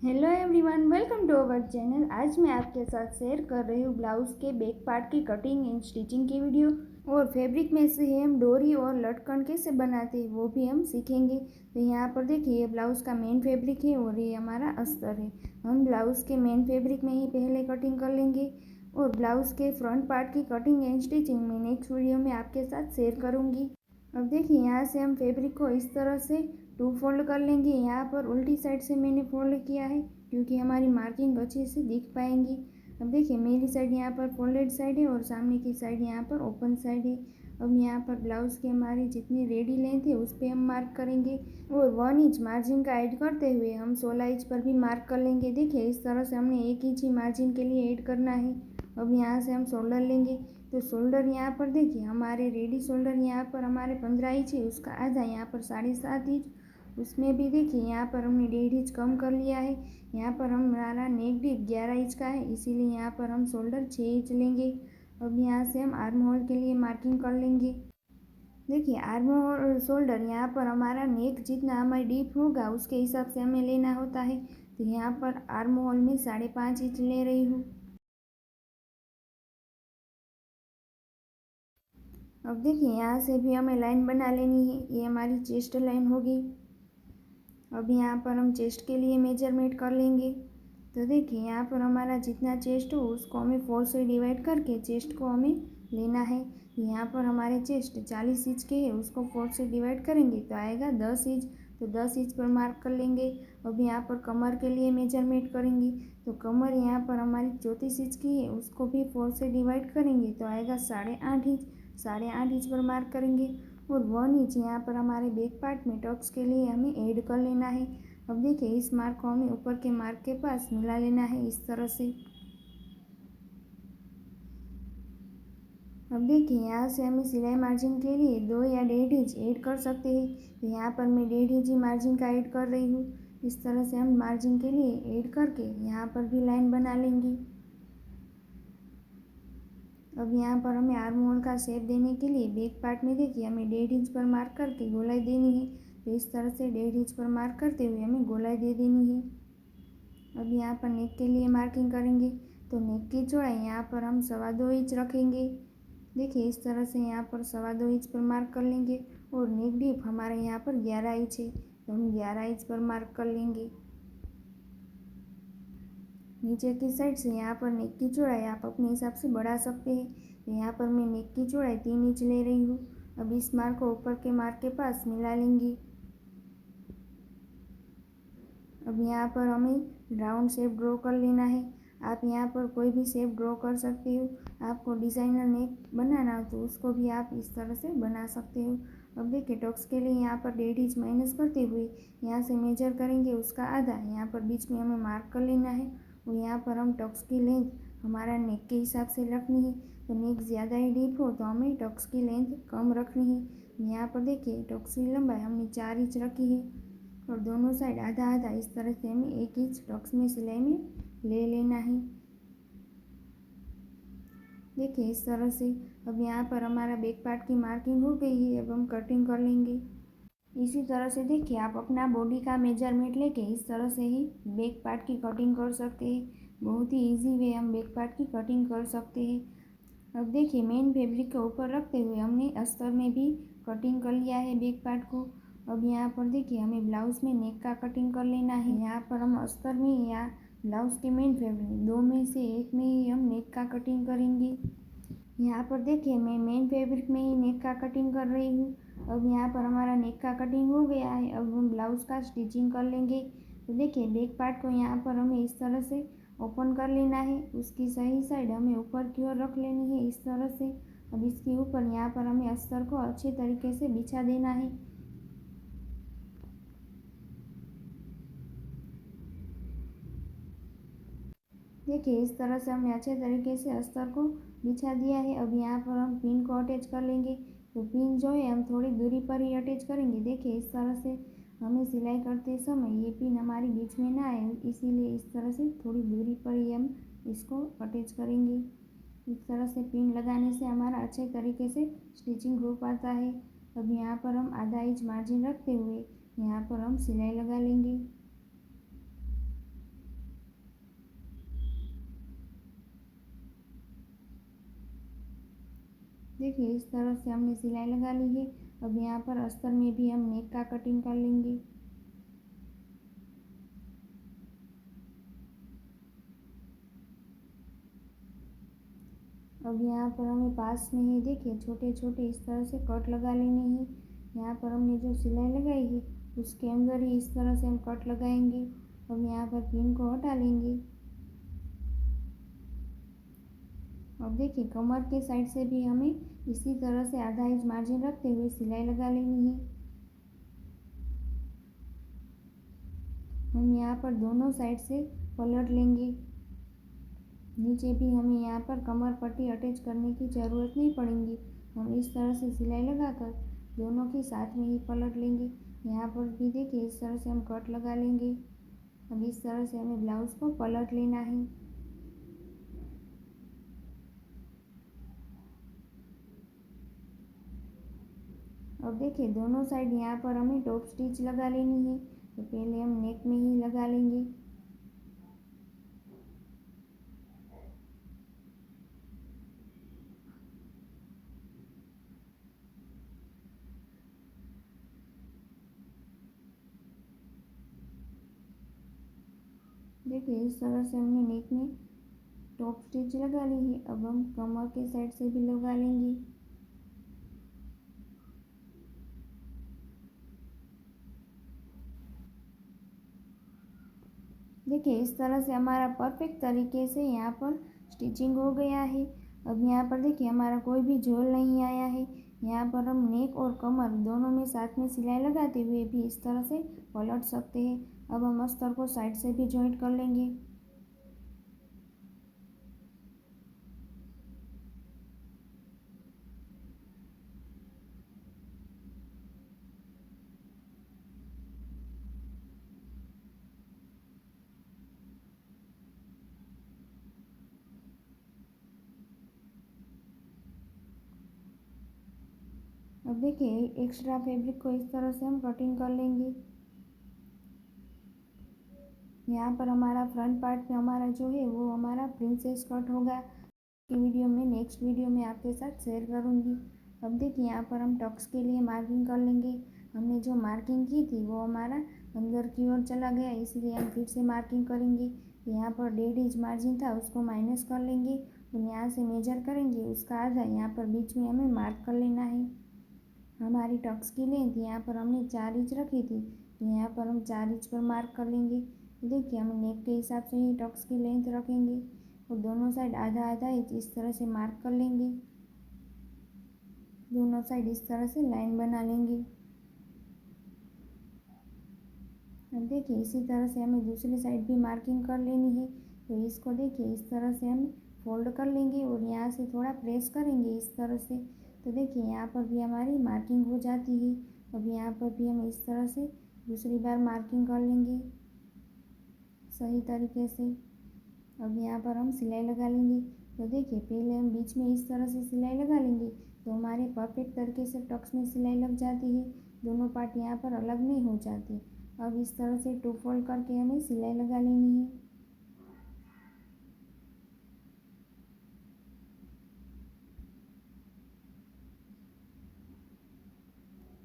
Hello everyone, welcome to our channel. आज मैं आपके साथ शेयर कर रही हूँ ब्लाउज़ के बैक पार्ट की कटिंग एंड स्टिचिंग की वीडियो। और फैब्रिक में से हम डोरी और लटकन कैसे बनाते हैं वो भी हम सीखेंगे। तो यहाँ पर देखिए, ये ब्लाउज़ का मेन फैब्रिक है और ये हमारा अस्तर है। हम ब्लाउज़ के मेन फैब्रिक में ही पहले कटिंग कर लेंगे और ब्लाउज़ के फ्रंट पार्ट की कटिंग एंड स्टिचिंग मैं नेक्स्ट वीडियो में आपके साथ शेयर करूँगी। अब देखिए, यहाँ से हम फैब्रिक को इस तरह से टू फोल्ड कर लेंगे। यहाँ पर उल्टी साइड से मैंने फोल्ड किया है क्योंकि हमारी मार्किंग अच्छे से दिख पाएंगी। अब देखिए, मेरी साइड यहाँ पर फोल्डेड साइड है और सामने की साइड यहाँ पर ओपन साइड है। अब यहाँ पर ब्लाउज़ की हमारी जितनी रेडी लेंथ है उस पर हम मार्क करेंगे और 1 इंच मार्जिन का ऐड करते हुए हम 16 इंच पर भी मार्क कर लेंगे। देखिए, इस तरह से हमने 1 इंच ही मार्जिन के लिए ऐड करना है। अब यहाँ से हम शोल्डर लेंगे। तो शोल्डर यहाँ पर देखिए, हमारे रेडी शोल्डर यहाँ पर हमारे 15 इंच है, उसका आधा यहाँ पर 7.5 इंच। उसमें भी देखिए, यहाँ पर हमने 1.5 इंच कम कर लिया है। यहाँ पर हमारा नेक डीप 11 इंच का है, इसीलिए यहाँ पर हम शोल्डर 6 इंच लेंगे। अब यहाँ से हम आर्म होल के लिए मार्किंग कर लेंगे। देखिए, आर्म और शोल्डर यहाँ पर हमारा नेक जितना हमारा डीप होगा उसके हिसाब से हमें लेना होता है। तो यहाँ पर आर्म होल में 5.5 इंच ले रही हूँ। अब देखिए, यहाँ से भी हमें लाइन बना लेनी है। ये हमारी चेस्ट लाइन होगी। अब यहाँ पर हम चेस्ट के लिए मेजरमेंट कर लेंगे। तो देखिए, यहाँ पर हमारा जितना चेस्ट हो उसको हमें 4 से डिवाइड करके चेस्ट को हमें लेना है। यहाँ पर हमारे चेस्ट 40 इंच के है, उसको 4 से डिवाइड करेंगे तो आएगा 10 इंच। तो 10 इंच पर मार्क कर लेंगे। अब यहाँ पर कमर के लिए मेजरमेंट करेंगे। तो कमर यहाँ पर हमारी 34 इंच की है, उसको भी 4 से डिवाइड करेंगे तो आएगा 8.5 इंच। 8.5 इंच पर मार्क करेंगे। और 1 इंच यहाँ पर हमारे बैक पार्ट में टक्स के लिए हमें ऐड कर लेना है। अब देखिए, इस मार्क को हमें ऊपर के मार्क के पास मिला लेना है इस तरह से। अब देखिए, यहाँ से हमें सिलाई मार्जिन के लिए 2 या 1.5 इंच ऐड कर सकते हैं। तो यहाँ पर मैं 1.5 इंच ही मार्जिन का ऐड कर रही हूँ। इस तरह से हम मार्जिन के लिए ऐड करके यहाँ पर भी लाइन बना लेंगी। अब यहाँ पर हमें आर्म होल का शेप देने के लिए बैक पार्ट में देखिए, हमें 1.5 इंच पर मार्क करके गोलाई देनी है। तो इस तरह से 1.5 इंच पर मार्क करते हुए हमें गोलाई दे देनी है। अब यहाँ पर नेक के लिए मार्किंग करेंगे। तो नेक की चौड़ाई यहाँ पर हम 2.25 इंच रखेंगे। देखिए, इस तरह से यहाँ पर 2.25 इंच पर मार्क कर लेंगे। और नेक डीप हमारे यहाँ पर 11 इंच है, तो हम 11 इंच पर मार्क कर लेंगे। नीचे की साइड से यहाँ पर नेक की चौड़ाई आप अपने हिसाब से बढ़ा सकते हैं। तो यहाँ पर मैं नेक की चौड़ाई 3 इंच ले रही हूँ। अब इस मार्क को ऊपर के मार्क के पास मिला लेंगे। अब यहाँ पर हमें राउंड शेप ड्रॉ कर लेना है। आप यहाँ पर कोई भी शेप ड्रॉ कर सकते हो। आपको डिज़ाइनर नेक बनाना हो तो उसको भी आप इस तरह से बना सकते हो। अब देखिए, टक्स के लिए यहाँ पर 1.5 इंच माइनस करते हुए यहाँ से मेजर करेंगे उसका आधा। यहाँ पर बीच में हमें मार्क कर लेना है। और यहाँ पर हम टक्स की लेंथ हमारा नेक के हिसाब से रखनी है। तो नेक ज़्यादा ही डीप हो तो हमें टक्स की लेंथ कम रखनी है। यहाँ पर देखिए, टक्स की लंबाई हमने 4 इंच रखी है और दोनों साइड आधा आधा इस तरह से हमें 1 इंच टक्स में सिलाई में ले लेना है। देखिए, इस तरह से। अब यहाँ पर हमारा बैक पार्ट की मार्किंग हो गई है। अब हम कटिंग कर लेंगे। इसी तरह से देखिए, आप अपना बॉडी का मेजरमेंट लेके इस तरह से ही बैक पार्ट की कटिंग कर सकते हैं। बहुत ही इजी वे हम बैक पार्ट की कटिंग कर सकते हैं। अब देखिए, मेन फैब्रिक के ऊपर रखते हुए हमने अस्तर में भी कटिंग कर लिया है बैक पार्ट को। अब यहाँ पर देखिए, हमें ब्लाउज़ में नेक का कटिंग कर लेना है। यहाँ पर हम अस्तर में या ब्लाउज़ के मेन फैब्रिक दो में से एक में ही हम नेक का कटिंग करेंगे। यहाँ पर देखिए, मैं मेन फैब्रिक में ही नेक का कटिंग कर रही हूँ। अब यहाँ पर हमारा नेक का कटिंग हो गया है। अब हम ब्लाउज़ का स्टिचिंग कर लेंगे। तो देखिए, बैक पार्ट को यहाँ पर हमें इस तरह से ओपन कर लेना है। उसकी सही साइड हमें ऊपर की ओर रख लेनी है इस तरह से। अब इसके ऊपर यहाँ पर हमें अस्तर को अच्छे तरीके से बिछा देना है। देखिए, इस तरह से हमने अच्छे तरीके से अस्तर को बिछा दिया है। अब यहाँ पर हम पिन को अटैच कर लेंगे। तो पिन जो है हम थोड़ी दूरी पर ही अटैच करेंगे। देखिए, इस तरह से हमें सिलाई करते समय ये पिन हमारी बीच में ना आए, इसीलिए इस तरह से थोड़ी दूरी पर ही हम इसको अटैच करेंगे। इस तरह से पिन लगाने से हमारा अच्छे तरीके से स्टिचिंग हो पाता है। अब यहाँ पर हम आधा इंच मार्जिन रखते हुए यहाँ पर हम सिलाई लगा लेंगे। देखिए इस तरह से हमने सिलाई लगा ली है। अब यहाँ पर अस्तर में भी हम नेक का कटिंग कर लेंगे। अब यहाँ पर हमें पास में ही देखिए छोटे छोटे इस तरह से कट लगा लेने हैं। यहाँ पर हमने जो सिलाई लगाई है उसके अंदर ही इस तरह से हम कट लगाएंगे। अब यहाँ पर पिन को हटा लेंगे। अब देखिए कमर के साइड से भी हमें इसी तरह से आधा इंच मार्जिन रखते हुए सिलाई लगा लेनी है। हम यहाँ पर दोनों साइड से पलट लेंगे। नीचे भी हमें यहाँ पर कमर पट्टी अटैच करने की ज़रूरत नहीं पड़ेगी। हम इस तरह से सिलाई लगाकर दोनों की साथ में ही पलट लेंगे। यहाँ पर भी देखिए इस तरह से हम कट लगा लेंगे। अब इस तरह से हमें ब्लाउज़ को पलट लेना है। अब देखिए दोनों साइड यहाँ पर हमें टॉप स्टिच लगा लेनी है। तो पहले हम नेक में ही लगा लेंगे। देखिए इस तरह से हमने नेक में टॉप स्टिच लगा ली है। अब हम कमर के साइड से भी लगा लेंगे। देखिए इस तरह से हमारा परफेक्ट तरीके से यहाँ पर स्टिचिंग हो गया है। अब यहाँ पर देखिए हमारा कोई भी झोल नहीं आया है। यहाँ पर हम नेक और कमर दोनों में साथ में सिलाई लगाते हुए भी इस तरह से पलट सकते हैं। अब हम अस्तर को साइड से भी जॉइंट कर लेंगे। अब देखिए एक्स्ट्रा फैब्रिक को इस तरह से हम कटिंग कर लेंगे। यहाँ पर हमारा फ्रंट पार्ट में हमारा जो है वो हमारा प्रिंसेस कट होगा। की वीडियो में नेक्स्ट वीडियो में आपके साथ शेयर करूँगी। अब देखिए यहाँ पर हम टक्स के लिए मार्किंग कर लेंगे। हमने जो मार्किंग की थी वो हमारा अंदर की ओर चला गया, इसलिए हम फिर से मार्किंग करेंगे। यहाँ पर 1.5 इंच मार्जिन था उसको माइनस कर लेंगे और यहाँ से मेजर करेंगे उसका आधा। यहाँ पर बीच में हमें मार्क कर लेना है। हमारी टक्स की लेंथ यहाँ पर हमने 4 इंच रखी थी, तो यहाँ पर हम 4 इंच पर मार्क कर लेंगे। देखिए हम नेक के हिसाब से ही टक्स की लेंथ रखेंगे और दोनों साइड आधा आधा इंच इस तरह से मार्क कर लेंगे। दोनों साइड इस तरह से लाइन बना लेंगे। अब देखिए इसी तरह से हमें दूसरी साइड भी मार्किंग कर लेनी है। तो इसको देखिए इस तरह से हम फोल्ड कर लेंगे और यहाँ से थोड़ा प्रेस करेंगे इस तरह से। तो देखिए यहाँ पर भी हमारी मार्किंग हो जाती है। अब यहाँ पर भी हम इस तरह से दूसरी बार मार्किंग कर लेंगे सही तरीके से। अब यहाँ पर हम सिलाई लगा लेंगे। तो देखिए पहले हम बीच में इस तरह से सिलाई लगा लेंगे तो हमारे परफेक्ट तरीके से टक्स में सिलाई लग जाती है। दोनों पार्ट यहाँ पर अलग नहीं हो जाते। अब इस तरह से 2 फोल्ड करके हमें सिलाई लगा लेनी है।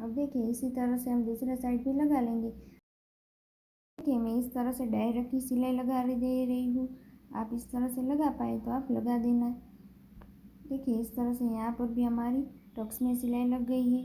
अब देखिए इसी तरह से हम दूसरे साइड भी लगा लेंगे। देखिए मैं इस तरह से डायरेक्ट ही सिलाई लगा दे रही हूँ। आप इस तरह से लगा पाए तो आप लगा देना। देखिए इस तरह से यहाँ पर भी हमारी टक्स में सिलाई लग गई है।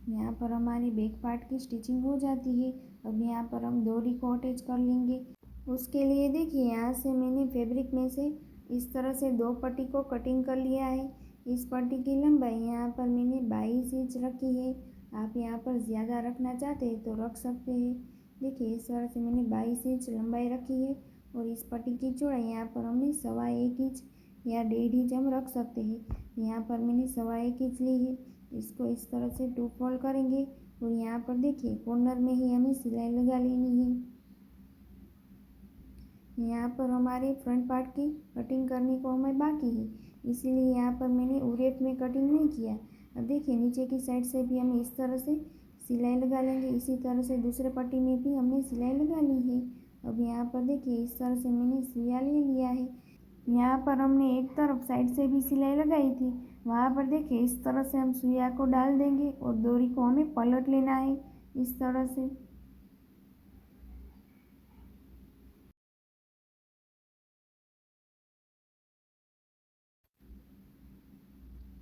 यहाँ पर हमारी बैक पार्ट की स्टिचिंग हो जाती है। अब यहाँ पर हम डोरी को अटैच कर लेंगे। उसके लिए देखिए यहाँ से मैंने फैब्रिक में से इस तरह से 2 पट्टी को कटिंग कर लिया है। इस पट्टी की लंबाई यहाँ पर मैंने 22 इंच रखी है। आप यहाँ पर ज़्यादा रखना चाहते हैं तो रख सकते हैं। देखिए इस तरह से मैंने 22 इंच लंबाई रखी है और इस पट्टी की चौड़ाई यहाँ पर हमने 1.25 इंच या 1.5 इंच हम रख सकते हैं। यहाँ पर मैंने 1.25 इंच ली है। इसको इस तरह से 2 फोल्ड करेंगे और यहाँ पर देखिए कॉर्नर में ही हमें सिलाई लगा लेनी है। यहाँ पर हमारे फ्रंट पार्ट की कटिंग करने को हमें बाकी है, इसीलिए यहाँ पर मैंने उरेप में कटिंग नहीं किया। अब देखिए नीचे की साइड से भी हम इस तरह से सिलाई लगा लेंगे। इसी तरह से दूसरे पट्टी में भी हमने सिलाई लगा ली है। अब यहाँ पर देखिए इस तरह से मैंने सुइया ले लिया है। यहाँ पर हमने एक तरफ साइड से भी सिलाई लगाई थी। वहाँ पर देखिए इस तरह से हम सुइया को डाल देंगे और डोरी को हमें पलट लेना है इस तरह से।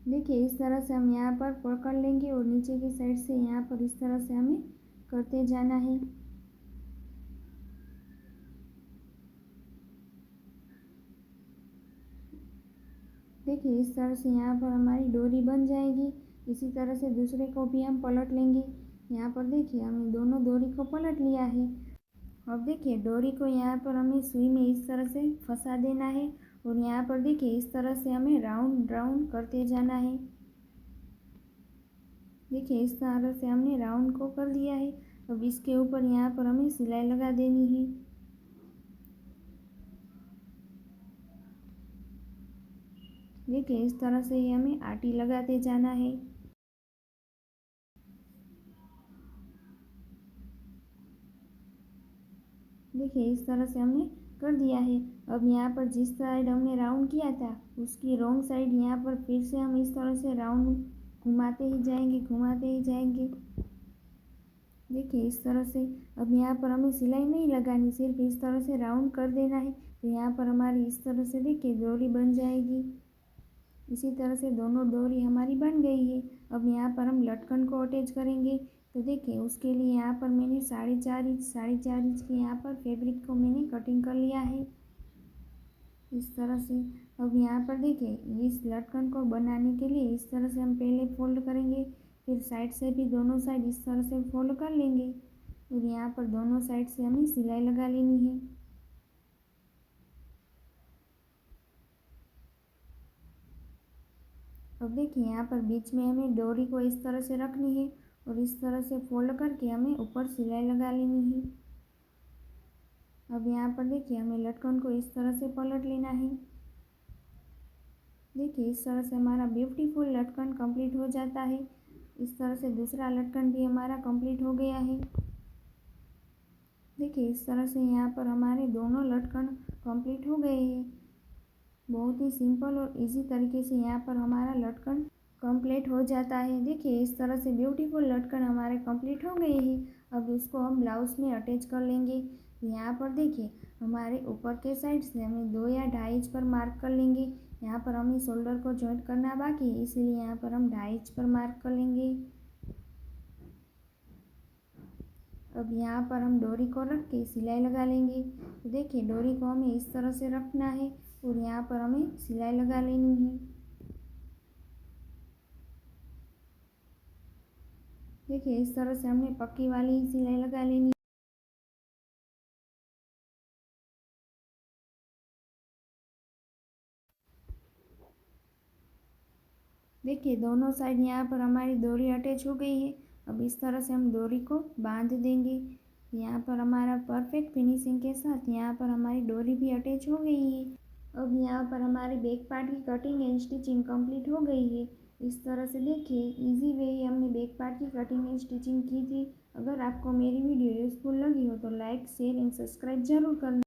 देखिए इस तरह से हम यहाँ पर पकड़ लेंगे और नीचे की साइड से यहाँ पर इस तरह से हमें करते जाना है। देखिए इस तरह से यहाँ पर हमारी डोरी बन जाएगी। इसी तरह से दूसरे को भी हम पलट लेंगे। यहाँ पर देखिए हमने दोनों डोरी को पलट लिया है। अब देखिए डोरी को यहाँ पर हमें सुई में इस तरह से फंसा देना है और यहाँ पर देखिए इस तरह से हमें राउंड राउंड करते जाना है। देखिए इस तरह से हमने राउंड को कर दिया है। अब इसके ऊपर यहाँ पर हमें सिलाई लगा देनी है। देखिए इस तरह से ही हमें आटी लगाते जाना है। देखिए इस तरह से हमने कर दिया है। अब यहाँ पर जिस साइड हमने राउंड किया था उसकी रॉन्ग साइड यहाँ पर फिर से हम इस तरह से राउंड घुमाते ही जाएंगे, घुमाते ही जाएंगे। देखिए इस तरह से अब यहाँ पर हमें सिलाई नहीं लगानी, सिर्फ इस तरह से राउंड कर देना है। तो यहाँ पर हमारी इस तरह से देखिए डोरी बन जाएगी। इसी तरह से दोनों डोरी हमारी बन गई है। अब यहाँ पर हम लटकन को अटैच करेंगे। तो देखिए उसके लिए यहाँ पर मैंने 4.5 इंच के यहाँ पर फैब्रिक को मैंने कटिंग कर लिया है इस तरह से। अब यहाँ पर देखिए इस लटकन को बनाने के लिए इस तरह से हम पहले फोल्ड करेंगे, फिर साइड से भी दोनों साइड इस तरह से फोल्ड कर लेंगे और यहाँ पर दोनों साइड से हमें सिलाई लगा लेनी है। अब देखिए यहाँ पर बीच में हमें डोरी को इस तरह से रखनी है और इस तरह से फोल्ड करके हमें ऊपर सिलाई लगा लेनी है। अब यहाँ पर देखिए हमें लटकन को इस तरह से पलट लेना है। देखिए इस तरह से हमारा ब्यूटीफुल लटकन कंप्लीट हो जाता है। इस तरह से दूसरा लटकन भी हमारा कंप्लीट हो गया है। देखिए इस तरह से यहाँ पर हमारे दोनों लटकन कंप्लीट हो गए हैं। बहुत ही सिंपल और इजी तरीके से यहाँ पर हमारा लटकन कंप्लीट हो जाता है। देखिए इस तरह से ब्यूटीफुल लटकन हमारे कंप्लीट हो गए हैं। अब इसको हम ब्लाउज में अटैच कर लेंगे। यहाँ पर देखिए हमारे ऊपर के साइड से हमें 2 या 2.5 इंच पर मार्क कर लेंगे। यहाँ पर हमें शोल्डर को जॉइंट करना बाकी है, इसलिए यहाँ पर हम 2.5 इंच पर मार्क कर लेंगे। अब यहाँ पर हम डोरी को रख के सिलाई लगा लेंगे। तो देखिए डोरी को हमें इस तरह से रखना है और यहाँ पर हमें सिलाई लगा लेनी है। देखिए इस तरह से हमने पक्की वाली ही सिलाई लगा लेनी है। देखिए दोनों साइड यहाँ पर हमारी डोरी अटैच हो गई है। अब इस तरह से हम डोरी को बांध देंगे। यहाँ पर हमारा परफेक्ट फिनिशिंग के साथ यहाँ पर हमारी डोरी भी अटैच हो गई है। अब यहाँ पर हमारी बैक पार्ट की कटिंग एंड स्टिचिंग कंप्लीट हो गई है। इस तरह से देखिए इजी वे ही हमने बैक पार्ट की कटिंग एंड स्टिचिंग की थी। अगर आपको मेरी वीडियो यूज़फुल लगी हो तो लाइक शेयर एंड सब्सक्राइब जरूर करना।